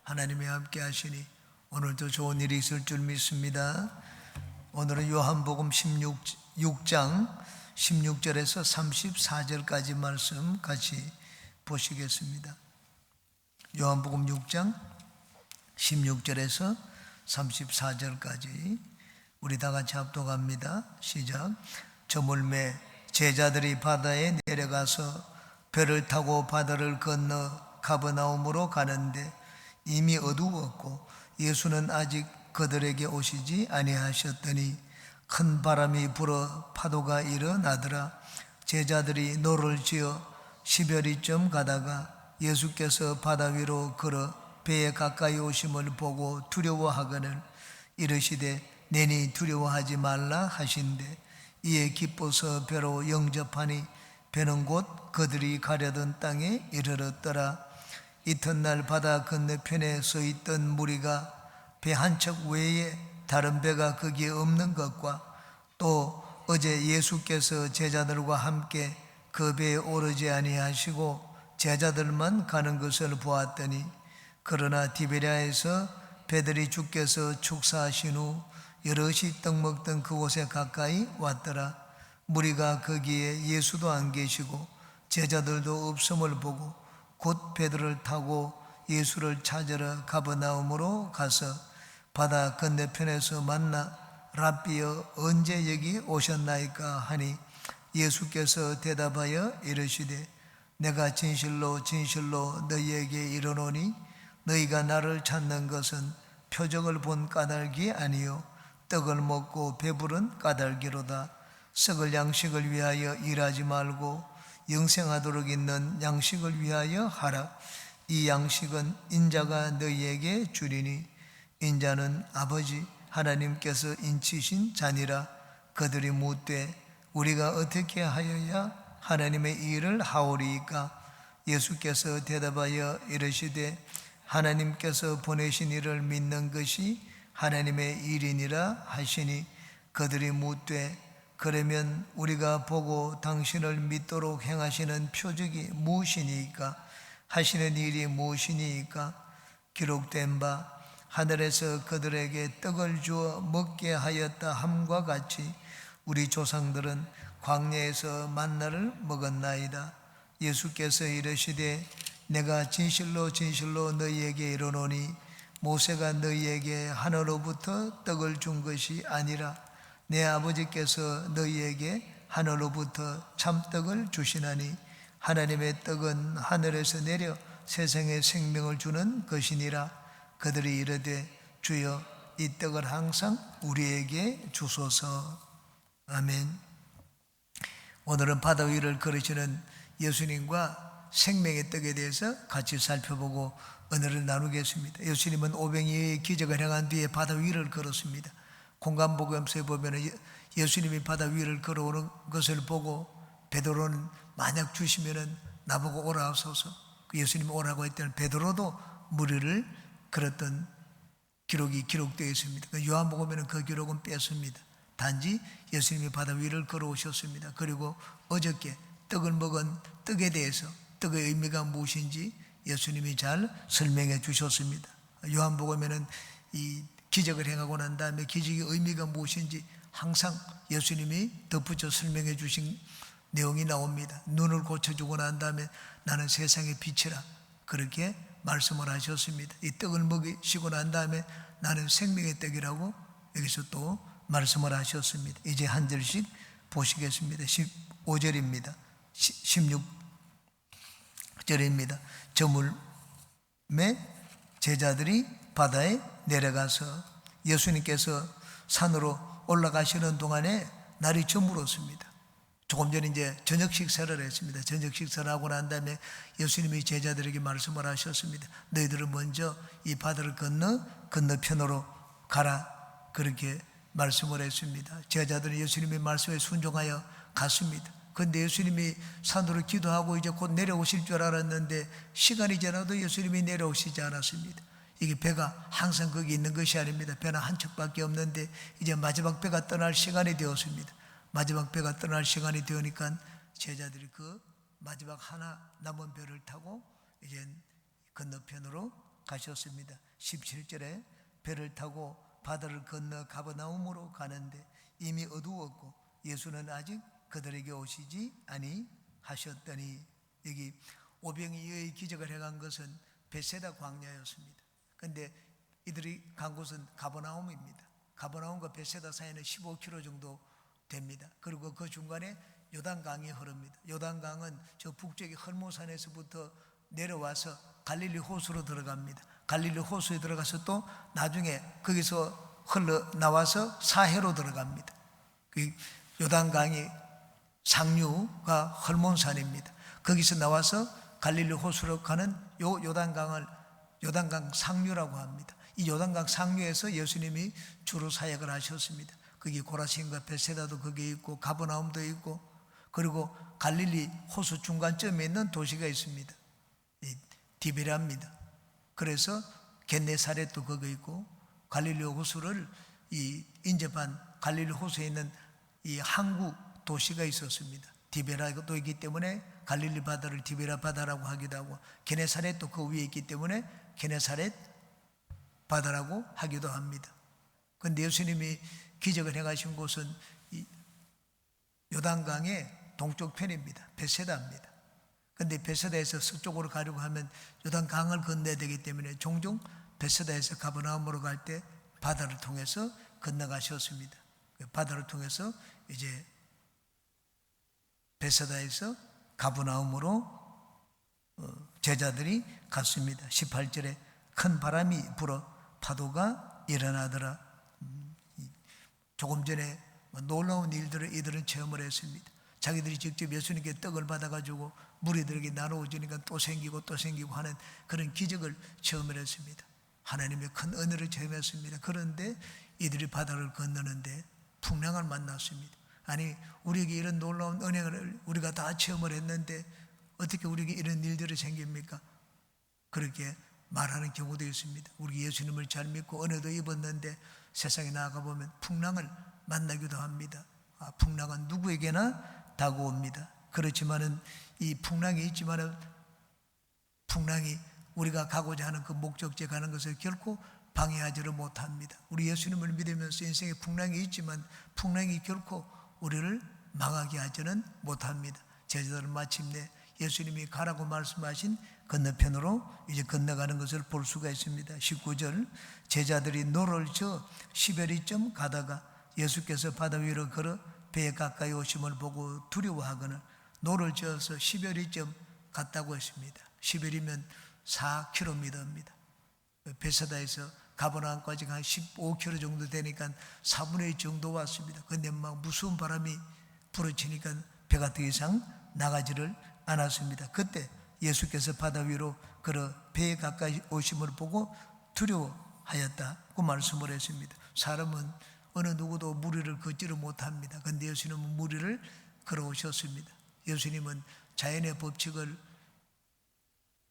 하나님이 함께 하시니 오늘도 좋은 일이 있을 줄 믿습니다. 오늘은 요한복음 16장 16절에서 34절까지 말씀 같이 보시겠습니다. 요한복음 6장 16절에서 34절까지 우리 다 같이 합독합니다. 시작. 저물매 제자들이 바다에 내려가서 배를 타고 바다를 건너 가버나움으로 가는데 이미 어두웠고 예수는 아직 그들에게 오시지 아니하셨더니 큰 바람이 불어 파도가 일어나더라. 제자들이 노를 지어 시별이쯤 가다가 예수께서 바다 위로 걸어 배에 가까이 오심을 보고 두려워하거늘 이르시되 내니 두려워하지 말라 하신대 이에 기뻐서 배로 영접하니 배는 곧 그들이 가려던 땅에 이르렀더라. 이튿날 바다 건너편에 서 있던 무리가 배 한 척 외에 다른 배가 거기에 없는 것과 또 어제 예수께서 제자들과 함께 그 배에 오르지 아니하시고 제자들만 가는 것을 보았더니 그러나 디베랴에서 배들이 주께서 축사하신 후 여럿이 떡 먹던 그곳에 가까이 왔더라. 무리가 거기에 예수도 안 계시고 제자들도 없음을 보고 곧 배들을 타고 예수를 찾으러 가버나움으로 가서 바다 건너편에서 만나 랍비여 언제 여기 오셨나이까 하니 예수께서 대답하여 이르시되 내가 진실로 진실로 너희에게 이르노니 너희가 나를 찾는 것은 표적을 본 까닭이 아니요 떡을 먹고 배부른 까닭이로다. 썩을 양식을 위하여 일하지 말고 영생하도록 있는 양식을 위하여 하라. 이 양식은 인자가 너희에게 주리니 인자는 아버지 하나님께서 인치신 자니라. 그들이 묻되 우리가 어떻게 하여야 하나님의 일을 하오리이까? 예수께서 대답하여 이르시되 하나님께서 보내신 이를 믿는 것이 하나님의 일이니라 하시니 그들이 묻되 그러면 우리가 보고 당신을 믿도록 행하시는 표적이 무엇이니까? 하시는 일이 무엇이니까? 기록된 바 하늘에서 그들에게 떡을 주어 먹게 하였다 함과 같이 우리 조상들은 광야에서 만나를 먹었나이다. 예수께서 이르시되 내가 진실로 진실로 너희에게 이르노니 모세가 너희에게 하늘로부터 떡을 준 것이 아니라 내 아버지께서 너희에게 하늘로부터 참떡을 주시나니 하나님의 떡은 하늘에서 내려 세상에 생명을 주는 것이니라. 그들이 이르되 주여 이 떡을 항상 우리에게 주소서. 아멘. 오늘은 바다 위를 걸으시는 예수님과 생명의 떡에 대해서 같이 살펴보고 은혜를 나누겠습니다. 예수님은 오병이의 기적을 행한 뒤에 바다 위를 걸었습니다. 공간복음서에 보면 예수님이 바다 위를 걸어오는 것을 보고 베드로는 만약 주시면 나보고 오라소서, 예수님이 오라고 했더니 베드로도 무리를 걸었던 기록이 기록되어 있습니다. 요한복음에는 그 기록은 뺐습니다. 단지 예수님이 바다 위를 걸어오셨습니다. 그리고 어저께 떡을 먹은 떡에 대해서 떡의 의미가 무엇인지 예수님이 잘 설명해 주셨습니다. 요한복음에는 이 기적을 행하고 난 다음에 기적의 의미가 무엇인지 항상 예수님이 덧붙여 설명해 주신 내용이 나옵니다. 눈을 고쳐주고 난 다음에 나는 세상의 빛이라 그렇게 말씀을 하셨습니다. 이 떡을 먹이시고 난 다음에 나는 생명의 떡이라고 여기서 또 말씀을 하셨습니다. 이제 한 절씩 보시겠습니다. 15절입니다. 16절입니다. 저물매 제자들이 바다에 내려가서 예수님께서 산으로 올라가시는 동안에 날이 저물었습니다. 조금 전에 이제 저녁 식사를 했습니다. 저녁 식사를 하고 난 다음에 예수님이 제자들에게 말씀을 하셨습니다. 너희들은 먼저 이 바다를 건너편으로 가라. 그렇게 말씀을 했습니다. 제자들은 예수님의 말씀에 순종하여 갔습니다. 그런데 예수님이 산으로 기도하고 이제 곧 내려오실 줄 알았는데 시간이 지나도 예수님이 내려오시지 않았습니다. 이게 배가 항상 거기 있는 것이 아닙니다. 배는 한 척밖에 없는데 이제 마지막 배가 떠날 시간이 되었습니다. 마지막 배가 떠날 시간이 되니까 제자들이 그 마지막 하나 남은 배를 타고 이제 건너편으로 가셨습니다. 17절에 배를 타고 바다를 건너 가버나움으로 가는데 이미 어두웠고 예수는 아직 그들에게 오시지 아니하셨더니, 여기 오병이어의 기적을 해간 것은 베세다 광야였습니다. 그런데 이들이 간 곳은 가버나움입니다. 가버나움과 베세다 사이는 15km 정도 됩니다. 그리고 그 중간에 요단강이 흐릅니다. 요단강은 저 북쪽의 헐모산에서부터 내려와서 갈릴리 호수로 들어갑니다. 갈릴리 호수에 들어가서 또 나중에 거기서 흘러나와서 사해로 들어갑니다. 그 요단강이 상류가 헐몬산입니다. 거기서 나와서 갈릴리 호수로 가는 요 요단강을 요단강 상류라고 합니다. 이 요단강 상류에서 예수님이 주로 사역을 하셨습니다. 거기 고라신과 베세다도 거기에 있고 가버나움도 있고, 그리고 갈릴리 호수 중간쯤에 있는 도시가 있습니다. 디베라입니다. 그래서 겟네사렛도 거기 있고, 갈릴리 호수를 인접한 갈릴리 호수에 있는 이 항구 도시가 있었습니다. 디베라도 있기 때문에 갈릴리 바다를 디베라 바다라고 하기도 하고, 게네사렛도 그 위에 있기 때문에 게네사렛 바다라고 하기도 합니다. 그런데 예수님이 기적을 행하신 곳은 요단강의 동쪽 편입니다. 베세다입니다. 그런데 베세다에서 서쪽으로 가려고 하면 요단강을 건너야 되기 때문에 종종 베세다에서 가버나움으로 갈 때 바다를 통해서 건너가셨습니다. 바다를 통해서 이제 베세다에서 가버나움으로 제자들이 갔습니다. 18절에 큰 바람이 불어 파도가 일어나더라. 조금 전에 놀라운 일들을 이들은 체험을 했습니다. 자기들이 직접 예수님께 떡을 받아가지고 무리들에게 나누어주니까 또 생기고 또 생기고 하는 그런 기적을 체험을 했습니다. 하나님의 큰 은혜를 체험했습니다. 그런데 이들이 바다를 건너는데 풍랑을 만났습니다. 아니, 우리에게 이런 놀라운 은혜를 우리가 다 체험을 했는데 어떻게 우리에게 이런 일들이 생깁니까? 그렇게 말하는 경우도 있습니다. 우리 예수님을 잘 믿고 은혜도 입었는데 세상에 나가보면 풍랑을 만나기도 합니다. 풍랑은 누구에게나 다가옵니다. 그렇지만은 이 풍랑이 있지만은 풍랑이 우리가 가고자 하는 그 목적지에 가는 것을 결코 방해하지를 못합니다. 우리 예수님을 믿으면서 인생에 풍랑이 있지만 풍랑이 결코 우리를 망하게 하지는 못합니다. 제자들은 마침내 예수님이 가라고 말씀하신 건너편으로 이제 건너가는 것을 볼 수가 있습니다. 19절, 제자들이 노를 저 시베리쯤 가다가 예수께서 바다 위로 걸어 배에 가까이 오심을 보고 두려워하거늘 노를 저어서 시베리쯤 갔다고 했습니다. 시베리면 4km입니다. 베세다에서 가버나움까지 한 15km 정도 되니까 4분의 1 정도 왔습니다. 그런데 막 무서운 바람이 불어치니까 배가 더 이상 나가지를 않았습니다. 그때 예수께서 바다 위로 걸어 배에 가까이 오심을 보고 두려워하였다고 말씀을 했습니다. 사람은 어느 누구도 무리를 걷지를 못합니다. 그런데 예수님은 무리를 걸어오셨습니다. 예수님은 자연의 법칙을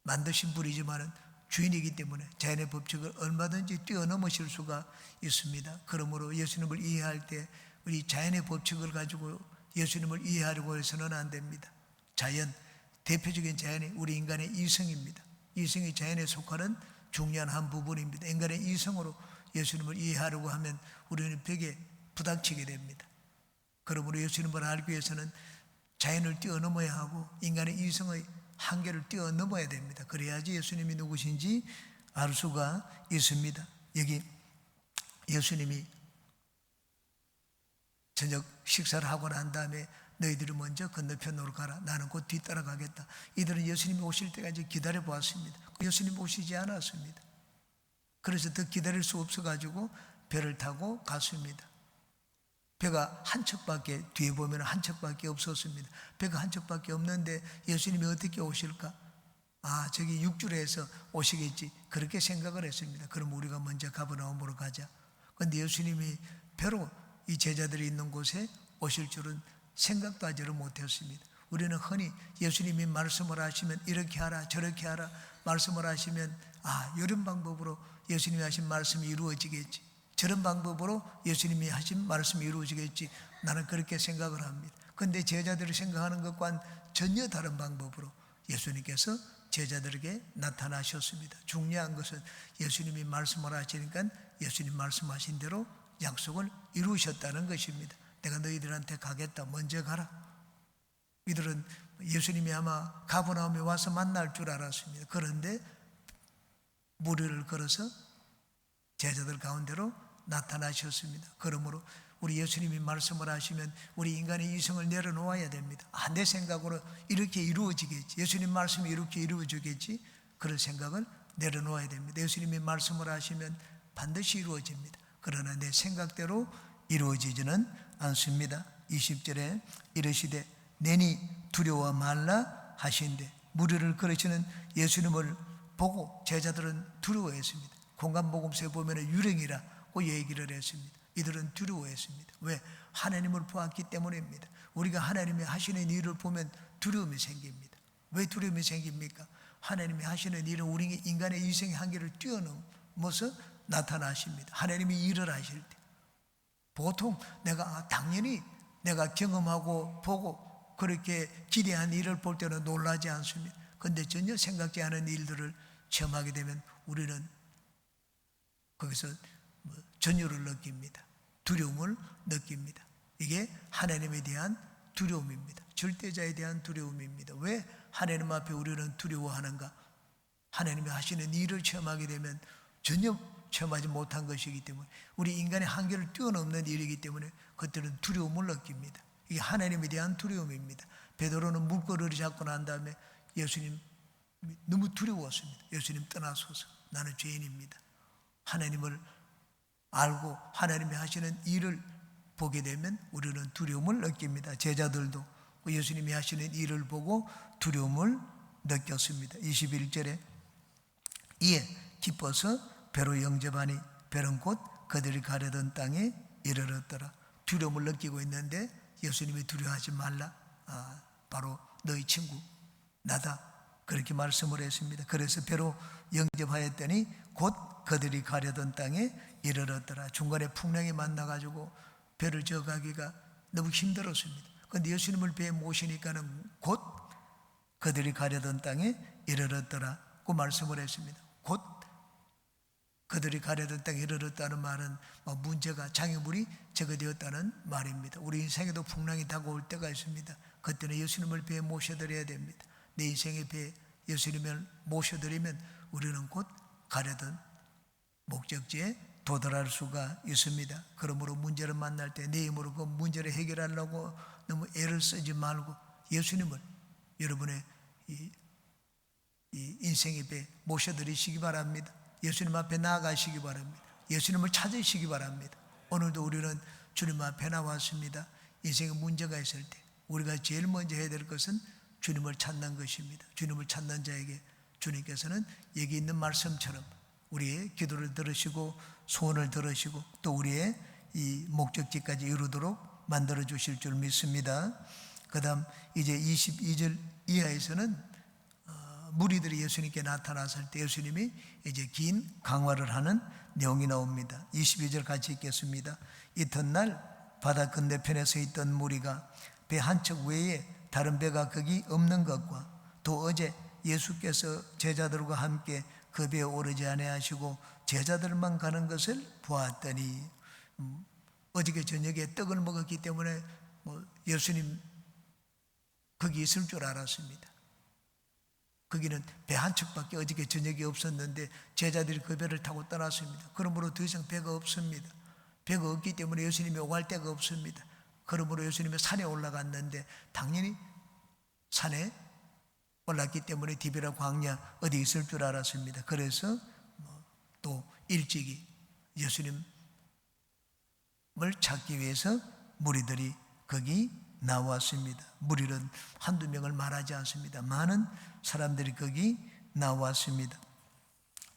만드신 분이지만 주인이기 때문에 자연의 법칙을 얼마든지 뛰어넘으실 수가 있습니다. 그러므로 예수님을 이해할 때 우리 자연의 법칙을 가지고 예수님을 이해하려고 해서는 안 됩니다. 자연, 대표적인 자연이 우리 인간의 이성입니다. 이성이 자연에 속하는 중요한 한 부분입니다. 인간의 이성으로 예수님을 이해하려고 하면 우리는 벽에 부닥치게 됩니다. 그러므로 예수님을 알기 위해서는 자연을 뛰어넘어야 하고 인간의 이성의 한계를 뛰어넘어야 됩니다. 그래야지 예수님이 누구신지 알 수가 있습니다. 여기 예수님이 저녁 식사를 하고 난 다음에 너희들이 먼저 건너편으로 가라. 나는 곧 뒤따라가겠다. 이들은 예수님이 오실 때까지 기다려 보았습니다. 예수님 오시지 않았습니다. 그래서 더 기다릴 수 없어가지고 배를 타고 갔습니다. 배가 한 척밖에, 뒤에 보면 한 척밖에 없었습니다. 배가 한 척밖에 없는데 예수님이 어떻게 오실까? 저기 육지로해서 오시겠지. 그렇게 생각을 했습니다. 그럼 우리가 먼저 가버나움으로 가자. 그런데 예수님이 배로 이 제자들이 있는 곳에 오실 줄은 생각도 하지를 못했습니다. 우리는 흔히 예수님이 말씀을 하시면 이렇게 하라 저렇게 하라 말씀을 하시면 이런 방법으로 예수님이 하신 말씀이 이루어지겠지, 저런 방법으로 예수님이 하신 말씀이 이루어지겠지, 나는 그렇게 생각을 합니다. 그런데 제자들이 생각하는 것과는 전혀 다른 방법으로 예수님께서 제자들에게 나타나셨습니다. 중요한 것은 예수님이 말씀을 하시니까 예수님 말씀하신 대로 약속을 이루셨다는 것입니다. 내가 너희들한테 가겠다. 먼저 가라. 이들은 예수님이 아마 가버나움에 와서 만날 줄 알았습니다. 그런데 무리를 걸어서 제자들 가운데로 나타나셨습니다. 그러므로 우리 예수님이 말씀을 하시면 우리 인간의 이성을 내려놓아야 됩니다. 내 생각으로 이렇게 이루어지겠지, 예수님 말씀이 이렇게 이루어지겠지, 그런 생각을 내려놓아야 됩니다. 예수님이 말씀을 하시면 반드시 이루어집니다. 그러나 내 생각대로 이루어지지는 않습니다. 20절에 이르시되 내니 두려워 말라 하신대, 무리를 걸으시는 예수님을 보고 제자들은 두려워했습니다. 공간복음서에 보면 유령이라고 얘기를 했습니다. 이들은 두려워했습니다. 왜? 하나님을 보았기 때문입니다. 우리가 하나님이 하시는 일을 보면 두려움이 생깁니다. 왜 두려움이 생깁니까? 하나님이 하시는 일은 우리 인간의 이성의 한계를 뛰어넘어서 나타나십니다. 하나님이 일을 하실 때 보통 당연히 내가 경험하고 보고 그렇게 기대한 일을 볼 때는 놀라지 않습니다. 그런데 전혀 생각지 않은 일들을 체험하게 되면 우리는 거기서 전율을 느낍니다. 두려움을 느낍니다. 이게 하나님에 대한 두려움입니다. 절대자에 대한 두려움입니다. 왜 하나님 앞에 우리는 두려워하는가? 하나님이 하시는 일을 체험하게 되면 전혀 체험하지 못한 것이기 때문에, 우리 인간의 한계를 뛰어넘는 일이기 때문에 그들은 두려움을 느낍니다. 이게 하나님에 대한 두려움입니다. 베드로는 물거리를 잡고 난 다음에 예수님 너무 두려웠습니다. 예수님 떠나소서, 나는 죄인입니다. 하나님을 알고 하나님이 하시는 일을 보게 되면 우리는 두려움을 느낍니다. 제자들도 예수님이 하시는 일을 보고 두려움을 느꼈습니다. 21절에 이에 기뻐서 배로 영접하니 배는 곧 그들이 가려던 땅에 이르렀더라. 두려움을 느끼고 있는데 예수님이 두려워하지 말라, 바로 너희 친구 나다, 그렇게 말씀을 했습니다. 그래서 배로 영접하였더니 곧 그들이 가려던 땅에 이르렀더라. 중간에 풍랑이 만나가지고 배를 저어가기가 너무 힘들었습니다. 그런데 예수님을 배에 모시니까는 곧 그들이 가려던 땅에 이르렀더라고 말씀을 했습니다. 곧 그들이 가려던 땅에 이르렀다는 말은 문제가, 장애물이 제거되었다는 말입니다. 우리 인생에도 풍랑이 다가올 때가 있습니다. 그때는 예수님을 배에 모셔드려야 됩니다. 내 인생의 배에 예수님을 모셔드리면 우리는 곧 가려던 목적지에 도달할 수가 있습니다. 그러므로 문제를 만날 때 내 힘으로 그 문제를 해결하려고 너무 애를 쓰지 말고 예수님을 여러분의 이 인생의 배에 모셔드리시기 바랍니다. 예수님 앞에 나아가시기 바랍니다. 예수님을 찾으시기 바랍니다. 오늘도 우리는 주님 앞에 나왔습니다. 인생에 문제가 있을 때 우리가 제일 먼저 해야 될 것은 주님을 찾는 것입니다. 주님을 찾는 자에게 주님께서는 여기 있는 말씀처럼 우리의 기도를 들으시고 소원을 들으시고 또 우리의 이 목적지까지 이루도록 만들어 주실 줄 믿습니다. 그 다음 이제 22절 이하에서는 무리들이 예수님께 나타났을 때 예수님이 이제 긴 강화를 하는 내용이 나옵니다. 22절 같이 읽겠습니다. 이튿날 바다 건너편에 서 있던 무리가 배 한 척 외에 다른 배가 거기 없는 것과 또 어제 예수께서 제자들과 함께 그 배에 오르지 아니하시고 제자들만 가는 것을 보았더니, 어저께 저녁에 떡을 먹었기 때문에 예수님 거기 있을 줄 알았습니다. 거기는 배 한 척밖에 어저께 저녁에 없었는데 제자들이 그 배를 타고 떠났습니다. 그러므로 더 이상 배가 없습니다. 배가 없기 때문에 예수님이 오갈 데가 없습니다. 그러므로 예수님이 산에 올라갔는데 당연히 산에 올랐기 때문에 디베라 광야 어디 있을 줄 알았습니다. 그래서 또 일찍이 예수님을 찾기 위해서 무리들이 거기 나왔습니다. 무리는 한두 명을 말하지 않습니다. 많은 사람들이 거기 나왔습니다.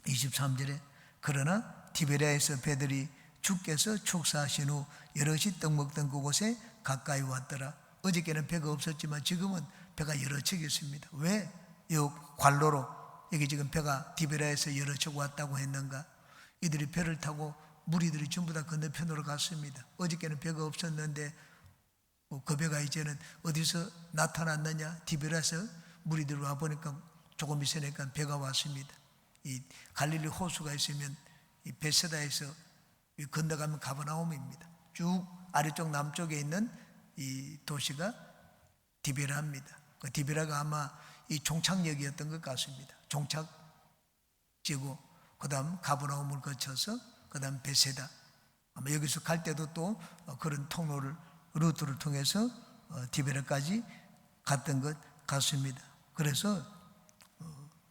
23절에 그러나 디베랴에서 배들이 주께서 축사하신 후 여럿이 떡 먹던 그곳에 가까이 왔더라. 어저께는 배가 없었지만 지금은 배가 여러 척 있습니다. 왜 이 관로로 여기 지금 배가 디베랴에서 여러 척 왔다고 했는가? 이들이 배를 타고 무리들이 전부 다 건너편으로 갔습니다. 어저께는 배가 없었는데 그 배가 이제는 어디서 나타났느냐? 디베랴에서 무리들이 와보니까 조금 있으니까 배가 왔습니다. 이 갈릴리 호수가 있으면 이 베세다에서 건너가면 가버나움입니다. 쭉 아래쪽 남쪽에 있는 이 도시가 디베라입니다. 그 디베라가 아마 이 종착역이었던 것 같습니다. 종착지고 그다음 가버나움을 거쳐서 그다음 베세다, 아마 여기서 갈 때도 또 그런 루트를 통해서 디베라까지 갔던 것 같습니다. 그래서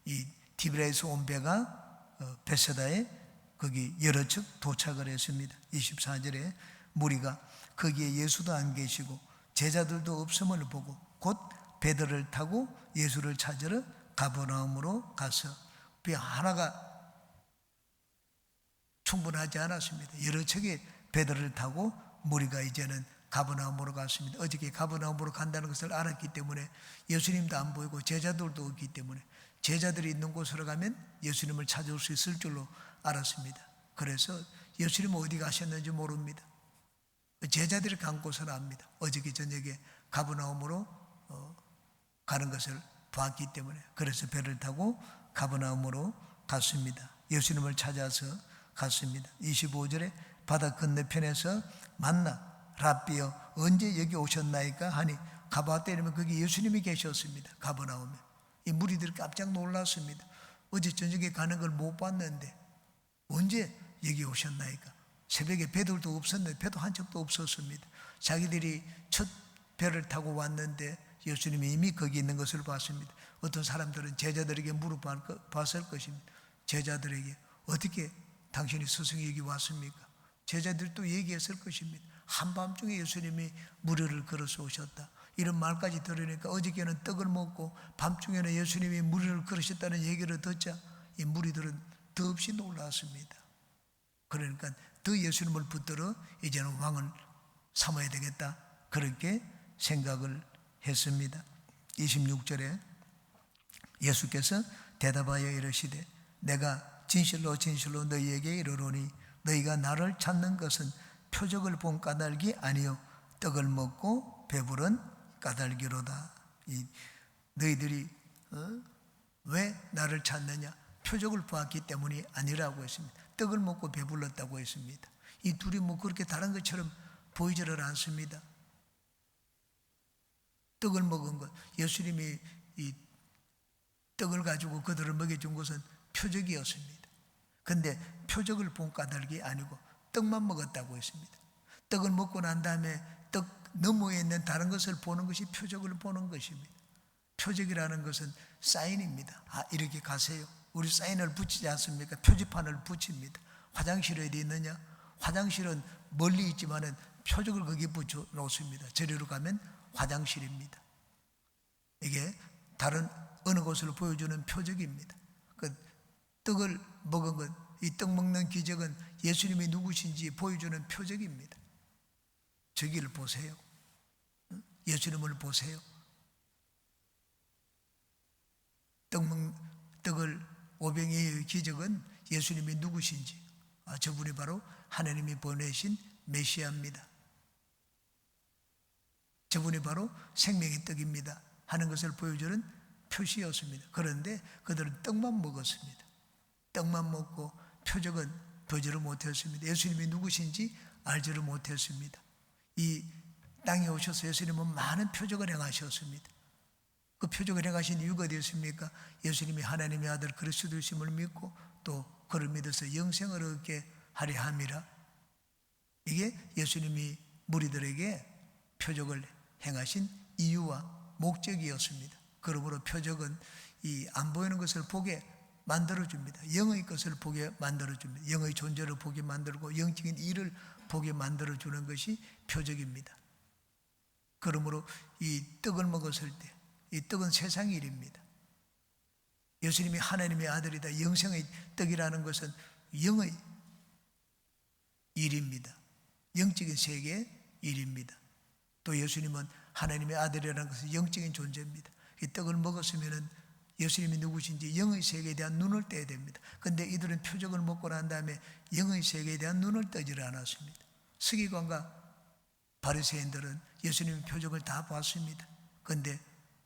이 디베라에서 온 배가 베세다에 거기 여러 척 도착을 했습니다. 24절에 무리가 거기에 예수도 안 계시고 제자들도 없음을 보고 곧 배들을 타고 예수를 찾으러 가버나움으로 가서 배 하나가 충분하지 않았습니다. 여러 척의 배들을 타고 무리가 이제는 가버나움으로 갔습니다. 어저께 가버나움으로 간다는 것을 알았기 때문에 예수님도 안 보이고 제자들도 없기 때문에 제자들이 있는 곳으로 가면 예수님을 찾을 수 있을 줄로 알았습니다. 그래서 예수님은 어디 가셨는지 모릅니다. 제자들이 간 곳은 압니다. 어저께 저녁에 가버나움으로 가는 것을 봤기 때문에 그래서 배를 타고 가버나움으로 갔습니다. 예수님을 찾아서 갔습니다. 25절에 바다 건너편에서 만나 랍비여 언제 여기 오셨나이까 하니 가봤더니 거기 예수님이 계셨습니다. 가버나움에 이 무리들이 깜짝 놀랐습니다. 어제 저녁에 가는 걸 못 봤는데 언제 여기 오셨나이까. 새벽에 배들도 없었는데 배도 한 척도 없었습니다. 자기들이 첫 배를 타고 왔는데 예수님이 이미 거기 있는 것을 봤습니다. 어떤 사람들은 제자들에게 물어봤을 것입니다. 제자들에게 어떻게 당신이 스승이 여기 왔습니까? 제자들도 얘기했을 것입니다. 한밤중에 예수님이 무리를 걸어서 오셨다. 이런 말까지 들으니까 어저께는 떡을 먹고 밤중에는 예수님이 무리를 걸으셨다는 얘기를 듣자 이 무리들은 더없이 놀랐습니다. 그러니까 더 예수님을 붙들어 이제는 왕을 삼아야 되겠다, 그렇게 생각을 했습니다. 26절에 예수께서 대답하여 이르시되 내가 진실로 진실로 너희에게 이르노니 너희가 나를 찾는 것은 표적을 본 까닭이 아니요 떡을 먹고 배부른 까닭이로다. 너희들이 왜 나를 찾느냐? 표적을 보았기 때문이 아니라고 했습니다. 떡을 먹고 배불렀다고 했습니다. 이 둘이 뭐 그렇게 다른 것처럼 보이지를 않습니다. 떡을 먹은 것, 예수님이 이 떡을 가지고 그들을 먹여준 것은 표적이었습니다. 그런데 표적을 본 까닭이 아니고 떡만 먹었다고 했습니다. 떡을 먹고 난 다음에 떡 너머에 있는 다른 것을 보는 것이 표적을 보는 것입니다. 표적이라는 것은 사인입니다. 아, 이렇게 가세요. 우리 사인을 붙이지 않습니까? 표지판을 붙입니다. 화장실에 어디 있느냐? 화장실은 멀리 있지만은 표적을 거기에 붙여 놓습니다. 저리로 가면 화장실입니다. 이게 다른 어느 곳을 보여주는 표적입니다. 그 떡을 먹은 것, 이 떡 먹는 기적은 예수님이 누구신지 보여주는 표적입니다. 저기를 보세요. 예수님을 보세요. 떡을 오병이의 기적은 예수님이 누구신지, 저분이 바로 하나님이 보내신 메시아입니다. 저분이 바로 생명의 떡입니다 하는 것을 보여주는 표시였습니다. 그런데 그들은 떡만 먹었습니다. 떡만 먹고 표적은 보지를 못했습니다. 예수님이 누구신지 알지를 못했습니다. 이 땅에 오셔서 예수님은 많은 표적을 행하셨습니다. 그 표적을 행하신 이유가 어디였습니까? 예수님이 하나님의 아들 그리스도이심을 믿고 또 그를 믿어서 영생을 얻게 하려 함이라. 이게 예수님이 무리들에게 표적을 행하신 이유와 목적이었습니다. 그러므로 표적은 이 안 보이는 것을 보게 만들어줍니다. 영의 것을 보게 만들어줍니다. 영의 존재를 보게 만들고 영적인 일을 보게 만들어주는 것이 표적입니다. 그러므로 이 떡을 먹었을 때 이 떡은 세상의 일입니다. 예수님이 하나님의 아들이다, 영생의 떡이라는 것은 영의 일입니다. 영적인 세계의 일입니다. 또 예수님은 하나님의 아들이라는 것은 영적인 존재입니다. 이 떡을 먹었으면 예수님이 누구신지 영의 세계에 대한 눈을 떼야 됩니다. 그런데 이들은 표적을 먹고 난 다음에 영의 세계에 대한 눈을 뜨지를 않았습니다. 서기관과 바리새인들은 예수님의 표적을 다 봤습니다. 그런데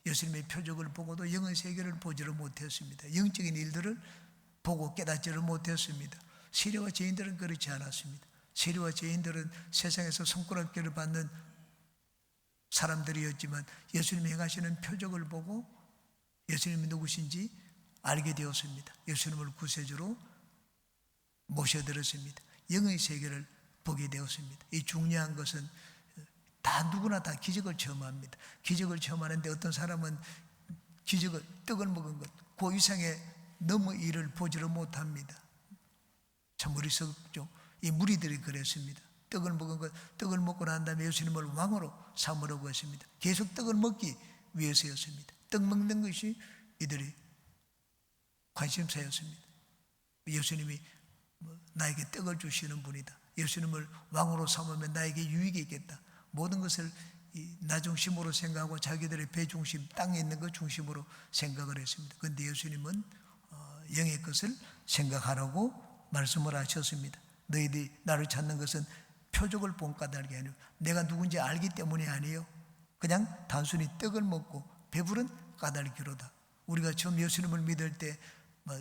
예수님의 표적을 보고도 영의 세계를 보지를 못했습니다. 영적인 일들을 보고 깨닫지를 못했습니다. 세리와 죄인들은 그렇지 않았습니다. 세리와 죄인들은 세상에서 손가락질을 받는 사람들이었지만 예수님이 행하시는 표적을 보고 예수님이 누구신지 알게 되었습니다. 예수님을 구세주로 모셔드렸습니다. 영의 세계를 보게 되었습니다. 이 중요한 것은 다 누구나 다 기적을 체험합니다. 기적을 체험하는데 어떤 사람은 기적을 떡을 먹은 것, 그 이상의 너무 일을 보지를 못합니다. 참 어리석죠. 이 무리들이 그랬습니다. 떡을 먹은 것, 떡을 먹고 난 다음에 예수님을 왕으로 삼으려고 했습니다. 계속 떡을 먹기 위해서였습니다. 떡 먹는 것이 이들이 관심사였습니다. 예수님이 나에게 떡을 주시는 분이다. 예수님을 왕으로 삼으면 나에게 유익이 있겠다. 모든 것을 나 중심으로 생각하고 자기들의 배 중심, 땅에 있는 것 중심으로 생각을 했습니다. 그런데 예수님은 영의 것을 생각하라고 말씀을 하셨습니다. 너희들이 나를 찾는 것은 표적을 본 까닭이 아니고 내가 누군지 알기 때문이 아니에요. 그냥 단순히 떡을 먹고 배부른 까닭이로다. 우리가 처음 예수님을 믿을 때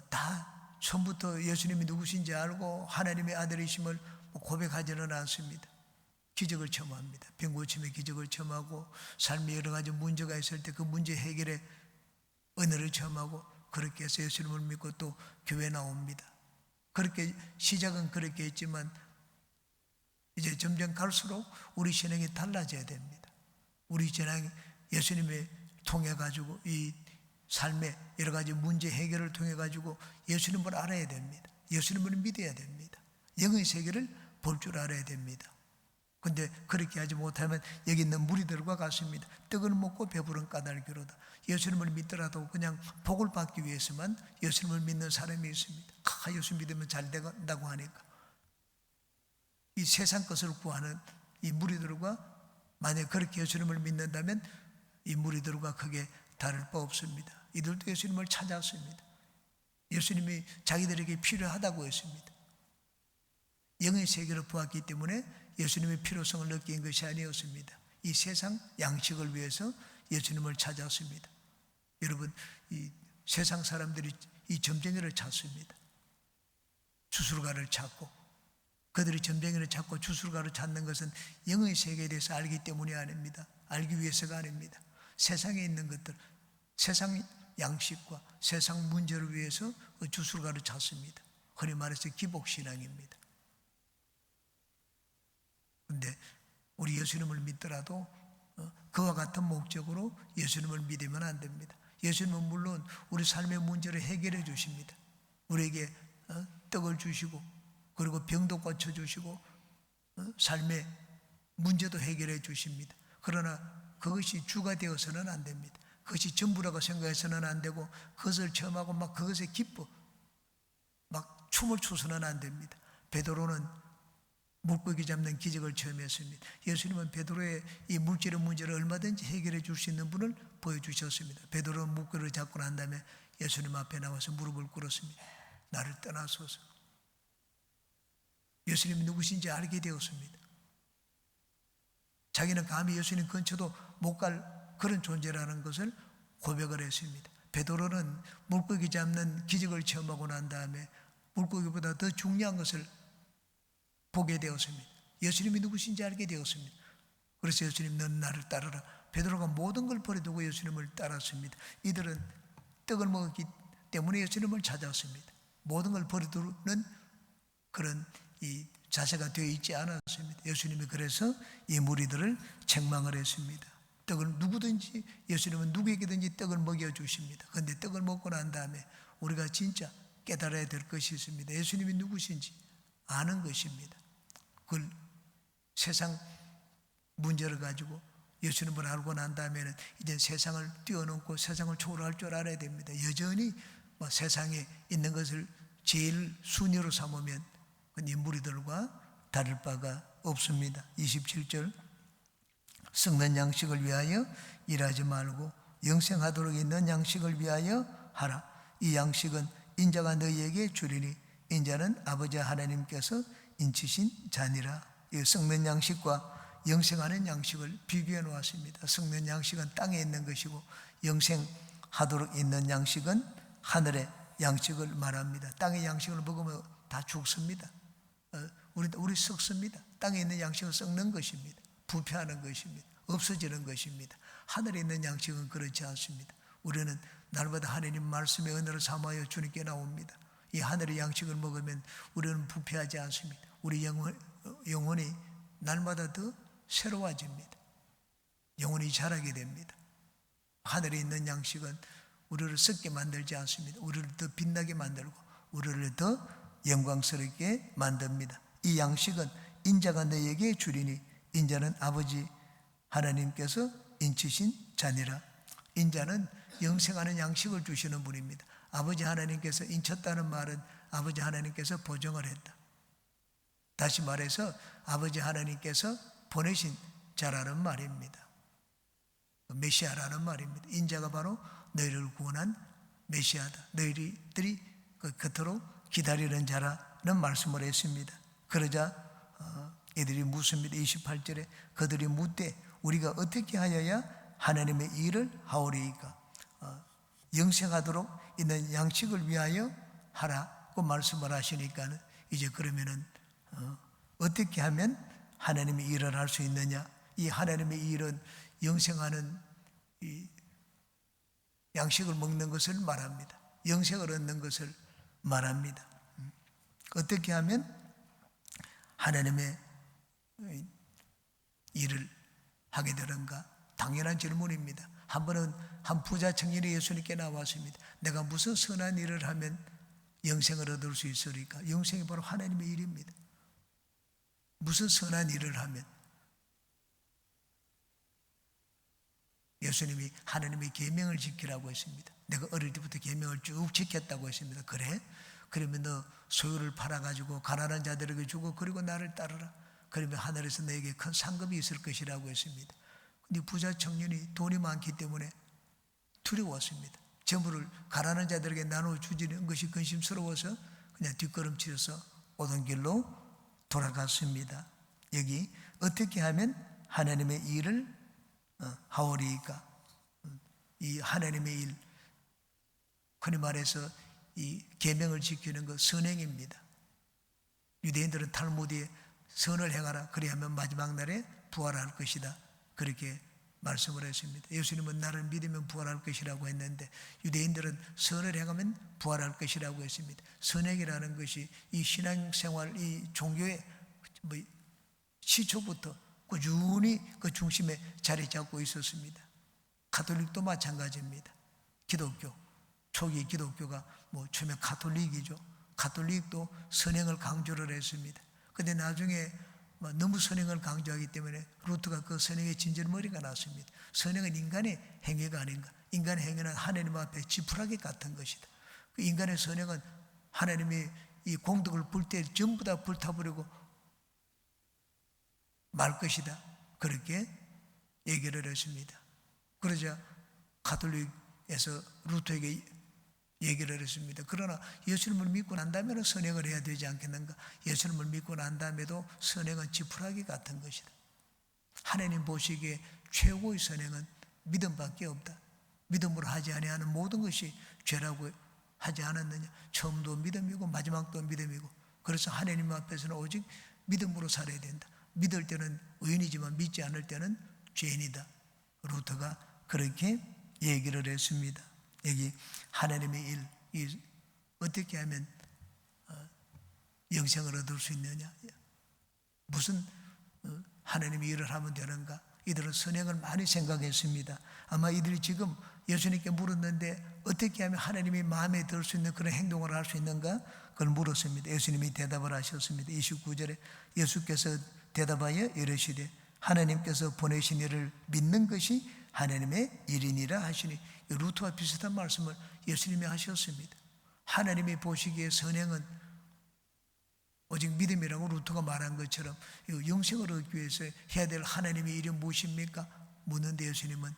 다 처음부터 예수님이 누구신지 알고 하나님의 아들이심을 고백하지는 않습니다. 기적을 체험합니다. 병 고침의 기적을 체험하고 삶에 여러 가지 문제가 있을 때 그 문제 해결의 은혜를 체험하고 그렇게 해서 예수님을 믿고 또 교회 나옵니다. 그렇게 시작은 그렇게 했지만 이제 점점 갈수록 우리 신앙이 달라져야 됩니다. 우리 신앙이 예수님을 통해 가지고 이 삶의 여러 가지 문제 해결을 통해 가지고 예수님을 알아야 됩니다. 예수님을 믿어야 됩니다. 영의 세계를 볼 줄 알아야 됩니다. 그런데 그렇게 하지 못하면 여기 있는 무리들과 같습니다. 떡을 먹고 배부른 까닭이로다. 예수님을 믿더라도 그냥 복을 받기 위해서만 예수님을 믿는 사람이 있습니다. 예수 믿으면 잘 된다고 하니까. 이 세상 것을 구하는 이 무리들과 만약 그렇게 예수님을 믿는다면 이 무리들과 크게 다를 바 없습니다. 이들도 예수님을 찾았습니다. 예수님이 자기들에게 필요하다고 했습니다. 영의 세계를 보았기 때문에 예수님의 필요성을 느낀 것이 아니었습니다. 이 세상 양식을 위해서 예수님을 찾았습니다. 여러분, 이 세상 사람들이 이 점쟁이를 찾습니다. 주술가를 찾고 그들이 점쟁이를 찾고 주술가를 찾는 것은 영의 세계에 대해서 알기 때문이 아닙니다. 알기 위해서가 아닙니다. 세상에 있는 것들, 세상 양식과 세상 문제를 위해서 주술가를 찾습니다. 흔히 말해서 기복신앙입니다. 그런데 우리 예수님을 믿더라도 그와 같은 목적으로 예수님을 믿으면 안 됩니다. 예수님은 물론 우리 삶의 문제를 해결해 주십니다. 우리에게 떡을 주시고 그리고 병도 고쳐주시고 삶의 문제도 해결해 주십니다. 그러나 그것이 주가 되어서는 안 됩니다. 그것이 전부라고 생각해서는 안 되고 그것을 체험하고 막 그것에 기뻐 막 춤을 추서는 안 됩니다. 베드로는 물고기 잡는 기적을 체험했습니다. 예수님은 베드로의 이 물질의 문제를 얼마든지 해결해 줄 수 있는 분을 보여주셨습니다. 베드로는 물고기를 잡고 난 다음에 예수님 앞에 나와서 무릎을 꿇었습니다. 나를 떠나소서. 예수님이 누구신지 알게 되었습니다. 자기는 감히 예수님 근처도 못 갈 그런 존재라는 것을 고백을 했습니다. 베드로는 물고기 잡는 기적을 체험하고 난 다음에 물고기보다 더 중요한 것을 보게 되었습니다. 예수님이 누구신지 알게 되었습니다. 그래서 예수님 넌 나를 따르라. 베드로가 모든 걸 버려두고 예수님을 따랐습니다. 이들은 떡을 먹었기 때문에 예수님을 찾았습니다. 모든 걸 버려두는 그런 이 자세가 되어 있지 않았습니다. 예수님이 그래서 이 무리들을 책망을 했습니다. 떡을 누구든지 예수님은 누구에게든지 떡을 먹여주십니다. 그런데 떡을 먹고 난 다음에 우리가 진짜 깨달아야 될 것이 있습니다. 예수님이 누구신지 아는 것입니다. 그걸 세상 문제를 가지고 예수님을 알고 난 다음에는 이제 세상을 뛰어넘고 세상을 초월할 줄 알아야 됩니다. 여전히 세상에 있는 것을 제일 순위로 삼으면 이 무리들과 다를 바가 없습니다. 27절 썩는 양식을 위하여 일하지 말고 영생하도록 있는 양식을 위하여 하라. 이 양식은 인자가 너희에게 주리니 인자는 아버지 하나님께서 인치신 자니라. 이 썩는 양식과 영생하는 양식을 비교해 놓았습니다. 썩는 양식은 땅에 있는 것이고 영생하도록 있는 양식은 하늘의 양식을 말합니다. 땅의 양식을 먹으면 다 죽습니다. 우리 썩습니다. 땅에 있는 양식은 썩는 것입니다. 부패하는 것입니다. 없어지는 것입니다. 하늘에 있는 양식은 그렇지 않습니다. 우리는 날마다 하나님 말씀의 은혜를 삼하여 주님께 나옵니다. 이 하늘의 양식을 먹으면 우리는 부패하지 않습니다. 우리 영혼이 날마다 더 새로워집니다. 영혼이 자라게 됩니다. 하늘에 있는 양식은 우리를 썩게 만들지 않습니다. 우리를 더 빛나게 만들고 우리를 더 영광스럽게 만듭니다. 이 양식은 인자가 너에게 주리니 인자는 아버지 하나님께서 인치신 자니라. 인자는 영생하는 양식을 주시는 분입니다. 아버지 하나님께서 인쳤다는 말은 아버지 하나님께서 보정을 했다. 다시 말해서 아버지 하나님께서 보내신 자라는 말입니다. 메시아라는 말입니다. 인자가 바로 너희를 구원한 메시아다. 너희들이 그토록 기다리는 자라는 말씀을 했습니다. 그러자 이들이 묻습니다. 28절에 그들이 묻되 우리가 어떻게 하여야 하나님의 일을 하오리이까. 영생하도록 있는 양식을 위하여 하라고 말씀을 하시니까 이제 그러면은 어떻게 하면 하나님의 일을 할 수 있느냐. 이 하나님의 일은 영생하는 이 양식을 먹는 것을 말합니다. 영생을 얻는 것을 말합니다. 어떻게 하면 하나님의 일을 하게 되는가? 당연한 질문입니다. 한 번은 한 부자 청년이 예수님께 나왔습니다. 내가 무슨 선한 일을 하면 영생을 얻을 수 있으리까? 영생이 바로 하나님의 일입니다. 무슨 선한 일을 하면? 예수님이 하나님의 계명을 지키라고 했습니다. 내가 어릴 때부터 계명을 쭉 지켰다고 했습니다. 그래? 그러면 너 소유를 팔아가지고 가난한 자들에게 주고 그리고 나를 따르라. 그러면 하늘에서 너에게 큰 상급이 있을 것이라고 했습니다. 근데 부자 청년이 돈이 많기 때문에 두려웠습니다. 재물을 가난한 자들에게 나눠주지는 것이 근심스러워서 그냥 뒷걸음치려서 오던 길로 돌아갔습니다. 여기 어떻게 하면 하나님의 일을 하오리이까? 이 하나님의 일, 흔히 말해서 이 계명을 지키는 것 선행입니다. 유대인들은 탈무드에 선을 행하라 그리하면 마지막 날에 부활할 것이다 그렇게 말씀을 했습니다. 예수님은 나를 믿으면 부활할 것이라고 했는데 유대인들은 선을 행하면 부활할 것이라고 했습니다. 선행이라는 것이 이 신앙생활, 이 종교의 시초부터 꾸준히 그 중심에 자리 잡고 있었습니다. 가톨릭도 마찬가지입니다. 기독교, 초기 기독교가 처음에 가톨릭이죠. 가톨릭도 선행을 강조를 했습니다. 그런데 나중에 너무 선행을 강조하기 때문에 루터가 그 선행의 진절머리가 났습니다. 선행은 인간의 행위가 아닌가. 인간의 행위는 하나님 앞에 지푸라기 같은 것이다. 그 인간의 선행은 하나님이 이 공덕을 불 때 전부 다 불타버리고 말 것이다. 그렇게 얘기를 했습니다. 그러자 가톨릭에서 루터에게 얘기를 했습니다. 그러나 예수님을 믿고 난 다음에는 선행을 해야 되지 않겠는가? 예수님을 믿고 난 다음에도 선행은 지푸라기 같은 것이다. 하나님 보시기에 최고의 선행은 믿음밖에 없다. 믿음으로 하지 아니하는 모든 것이 죄라고 하지 않았느냐? 처음도 믿음이고 마지막도 믿음이고 그래서 하나님 앞에서는 오직 믿음으로 살아야 된다. 믿을 때는 의인이지만 믿지 않을 때는 죄인이다. 루터가 그렇게 얘기를 했습니다. 여기 하나님의 일, 어떻게 하면 영생을 얻을 수 있느냐? 무슨 하나님의 일을 하면 되는가? 이들은 선행을 많이 생각했습니다. 아마 이들이 지금 예수님께 물었는데 어떻게 하면 하나님이 마음에 들 수 있는 그런 행동을 할 수 있는가? 그걸 물었습니다. 예수님이 대답을 하셨습니다. 29절에 예수께서 대답하여 이르시되 하나님께서 보내신 이를 믿는 것이 하나님의 일이니라 하시니 루터와 비슷한 말씀을 예수님이 하셨습니다. 하나님이 보시기에 선행은 오직 믿음이라고 루터가 말한 것처럼 영생을 얻기 위해서 해야 될 하나님의 일이 무엇입니까? 묻는데 예수님은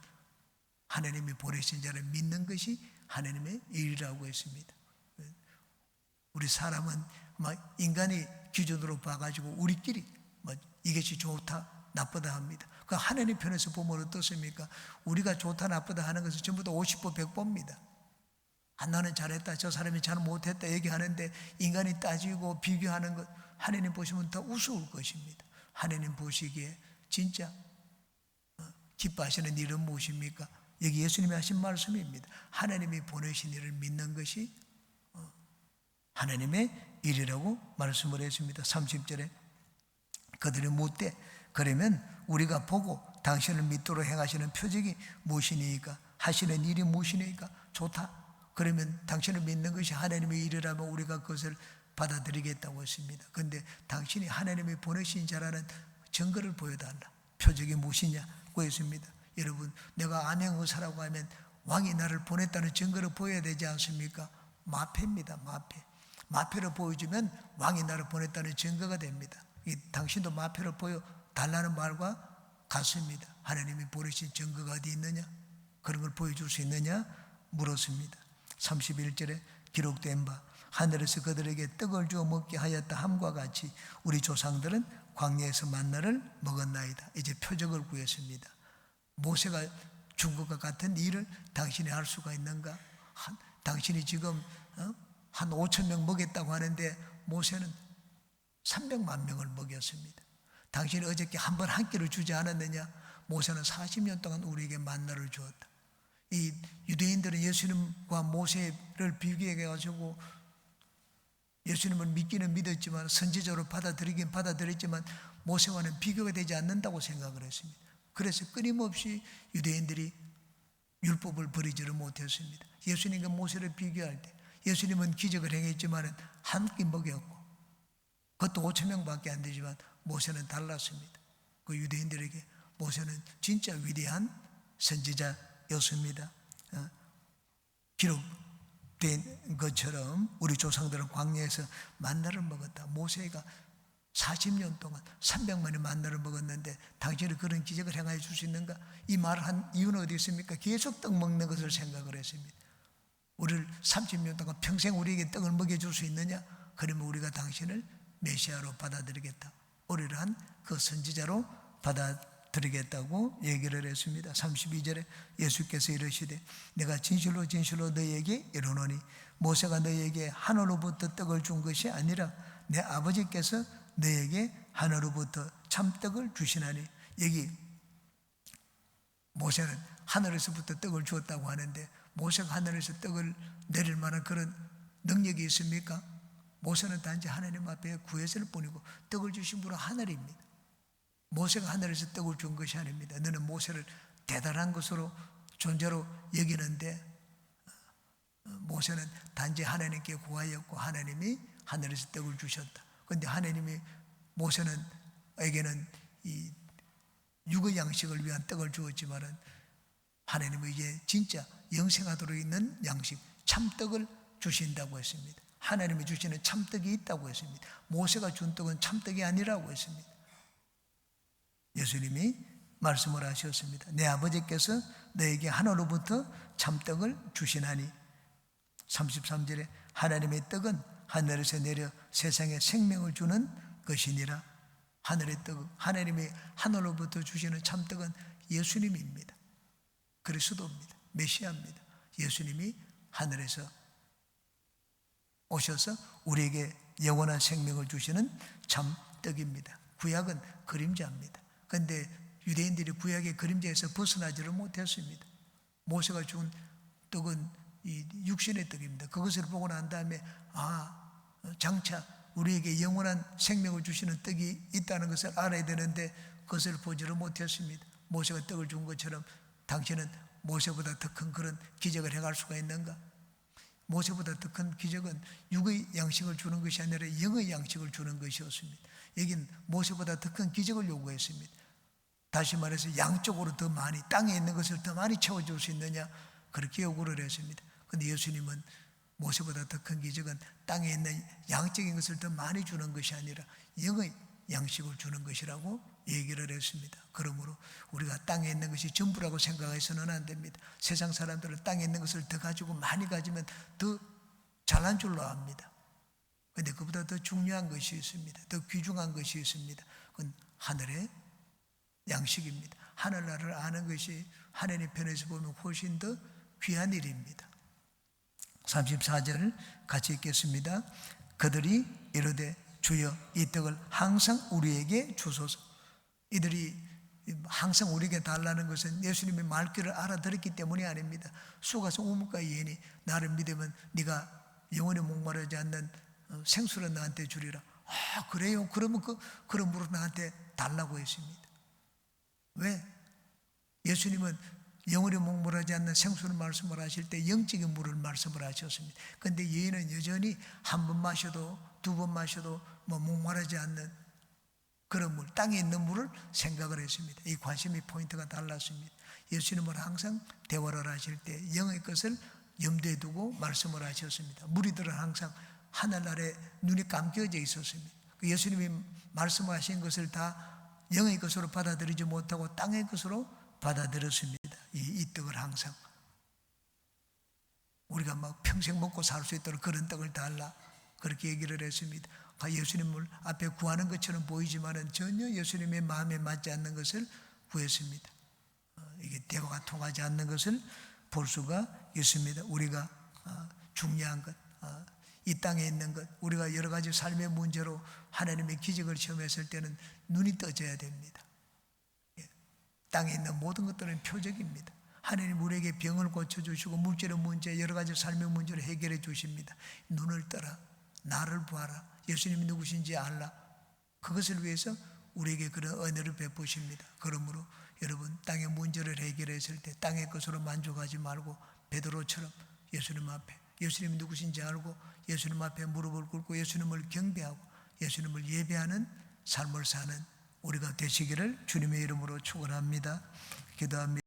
하나님이 보내신 자를 믿는 것이 하나님의 일이라고 했습니다. 우리 사람은 인간의 기준으로 봐가지고 우리끼리 이것이 좋다 나쁘다 합니다. 그 하나님 편에서 보면 어떻습니까? 우리가 좋다 나쁘다 하는 것은 전부 다 50보 100보입니다. 나는 잘했다, 저 사람이 잘 못했다 얘기하는데 인간이 따지고 비교하는 것, 하나님 보시면 더 우스울 것입니다. 하나님 보시기에 진짜 기뻐하시는 일은 무엇입니까? 여기 예수님이 하신 말씀입니다. 하나님이 보내신 일을 믿는 것이 하나님의 일이라고 말씀을 했습니다. 30절에 그들이 묻되 그러면 우리가 보고 당신을 믿도록 행하시는 표적이 무엇이니까, 하시는 일이 무엇이니까? 좋다. 그러면 당신을 믿는 것이 하나님의 일이라면 우리가 그것을 받아들이겠다고 했습니다. 그런데 당신이 하나님이 보내신 자라는 증거를 보여달라. 표적이 무엇이냐고 했습니다. 여러분, 내가 암행의사라고 하면 왕이 나를 보냈다는 증거를 보여야 되지 않습니까? 마패입니다. 마패를 보여주면 왕이 나를 보냈다는 증거가 됩니다. 당신도 마패를 보여달라는 말과 같습니다. 하나님이 보내신 증거가 어디 있느냐? 그런 걸 보여줄 수 있느냐? 물었습니다. 31절에 기록된 바 하늘에서 그들에게 떡을 주어 먹게 하였다 함과 같이 우리 조상들은 광야에서 만나를 먹었나이다. 이제 표적을 구했습니다. 모세가 준 것과 같은 일을 당신이 할 수가 있는가? 당신이 지금 한 5천 명 먹였다고 하는데 모세는 300만 명을 먹였습니다. 당신이 어저께 한 번 한 끼를 주지 않았느냐? 모세는 40년 동안 우리에게 만나를 주었다. 이 유대인들은 예수님과 모세를 비교해가지고 예수님을 믿기는 믿었지만 선지자로 받아들이긴 받아들였지만 모세와는 비교가 되지 않는다고 생각을 했습니다. 그래서 끊임없이 유대인들이 율법을 버리지를 못했습니다. 예수님과 모세를 비교할 때 예수님은 기적을 행했지만 한 끼 먹였고 그것도 5천 명밖에 안 되지만 모세는 달랐습니다. 그 유대인들에게 모세는 진짜 위대한 선지자였습니다. 기록된 것처럼 우리 조상들은 광야에서 만나를 먹었다. 모세가 40년 동안 300만의 만나를 먹었는데 당신이 그런 기적을 행하여 줄 수 있는가? 이 말을 한 이유는 어디 있습니까? 계속 떡 먹는 것을 생각을 했습니다. 우리를 30년 동안 평생 우리에게 떡을 먹여줄 수 있느냐? 그러면 우리가 당신을 메시아로 받아들이겠다. 우리를 한 그 선지자로 받아들이겠다고 얘기를 했습니다. 32절에 예수께서 이르시되 내가 진실로 진실로 너희에게 이르노니 모세가 너희에게 하늘로부터 떡을 준 것이 아니라 내 아버지께서 너희에게 하늘로부터 참떡을 주시나니. 여기 모세는 하늘에서부터 떡을 주었다고 하는데 모세가 하늘에서 떡을 내릴 만한 그런 능력이 있습니까? 모세는 단지 하나님 앞에 구했을 뿐이고 떡을 주신 분은 하늘입니다. 모세가 하늘에서 떡을 준 것이 아닙니다. 너는 모세를 대단한 것으로 존재로 여기는데 모세는 단지 하나님께 구하였고 하나님이 하늘에서 떡을 주셨다. 그런데 하나님이 모세는에게는 이 육의 양식을 위한 떡을 주었지만은 하나님은 이제 진짜 영생하도록 있는 양식 참떡을 주신다고 했습니다. 하나님이 주시는 참떡이 있다고 했습니다. 모세가 준 떡은 참떡이 아니라고 했습니다. 예수님이 말씀을 하셨습니다. 내 아버지께서 너에게 하늘로부터 참떡을 주시나니. 33절에 하나님의 떡은 하늘에서 내려 세상에 생명을 주는 것이니라. 하늘의 떡, 하나님이 하늘로부터 주시는 참떡은 예수님입니다. 그리스도입니다. 메시아입니다. 예수님이 하늘에서 오셔서 우리에게 영원한 생명을 주시는 참떡입니다. 구약은 그림자입니다. 그런데 유대인들이 구약의 그림자에서 벗어나지를 못했습니다. 모세가 준 떡은 이 육신의 떡입니다. 그것을 보고 난 다음에 장차 우리에게 영원한 생명을 주시는 떡이 있다는 것을 알아야 되는데 그것을 보지를 못했습니다. 모세가 떡을 준 것처럼 당신은 모세보다 더 큰 그런 기적을 행할 수가 있는가? 모세보다 더 큰 기적은 육의 양식을 주는 것이 아니라 영의 양식을 주는 것이었습니다. 여긴 모세보다 더 큰 기적을 요구했습니다. 다시 말해서 양쪽으로 더 많이, 땅에 있는 것을 더 많이 채워줄 수 있느냐? 그렇게 요구를 했습니다. 그런데 예수님은 모세보다 더 큰 기적은 땅에 있는 양적인 것을 더 많이 주는 것이 아니라 영의 양식을 주는 것이라고 얘기를 했습니다. 그러므로 우리가 땅에 있는 것이 전부라고 생각해서는 안 됩니다. 세상 사람들은 땅에 있는 것을 더 가지고 많이 가지면 더 잘난 줄로 압니다. 그런데 그보다 더 중요한 것이 있습니다. 더 귀중한 것이 있습니다. 그건 하늘의 양식입니다. 하늘나라를 아는 것이 하나님 편에서 보면 훨씬 더 귀한 일입니다. 34절 같이 읽겠습니다. 그들이 이르되 주여 이 떡을 항상 우리에게 주소서. 이들이 항상 우리에게 달라는 것은 예수님의 말귀를 알아들었기 때문이 아닙니다. 수가서 우뭇과 예언이 나를 믿으면 네가 영원히 목마르지 않는 생수를 나한테 주리라. 아 그래요? 그러면 그런 물을 나한테 달라고 했습니다. 왜? 예수님은 영원히 목마르지 않는 생수를 말씀을 하실 때 영적인 물을 말씀을 하셨습니다. 그런데 예언은 여전히 한 번 마셔도 두 번 마셔도 목마르지 않는 그런 물, 땅에 있는 물을 생각을 했습니다. 이 관심의 포인트가 달랐습니다. 예수님은 항상 대화를 하실 때 영의 것을 염두에 두고 말씀을 하셨습니다. 무리들은 항상 하늘나라에 눈이 감겨져 있었습니다. 예수님이 말씀하신 것을 다 영의 것으로 받아들이지 못하고 땅의 것으로 받아들였습니다. 이 떡을 항상 우리가 막 평생 먹고 살 수 있도록 그런 떡을 달라 그렇게 얘기를 했습니다. 예수님을 앞에 구하는 것처럼 보이지만은 전혀 예수님의 마음에 맞지 않는 것을 구했습니다. 이게 대화가 통하지 않는 것을 볼 수가 있습니다. 우리가 중요한 것, 이 땅에 있는 것, 우리가 여러 가지 삶의 문제로 하나님의 기적을 체험했을 때는 눈이 떠져야 됩니다. 땅에 있는 모든 것들은 표적입니다. 하나님 우리에게 병을 고쳐주시고 물질의 문제, 여러 가지 삶의 문제를 해결해 주십니다. 눈을 떠라, 나를 보아라, 예수님이 누구신지 알라. 그것을 위해서 우리에게 그런 은혜를 베푸십니다. 그러므로 여러분 땅의 문제를 해결했을 때 땅의 것으로 만족하지 말고 베드로처럼 예수님 앞에 예수님이 누구신지 알고 예수님 앞에 무릎을 꿇고 예수님을 경배하고 예수님을 예배하는 삶을 사는 우리가 되시기를 주님의 이름으로 축원합니다. 기도합니다.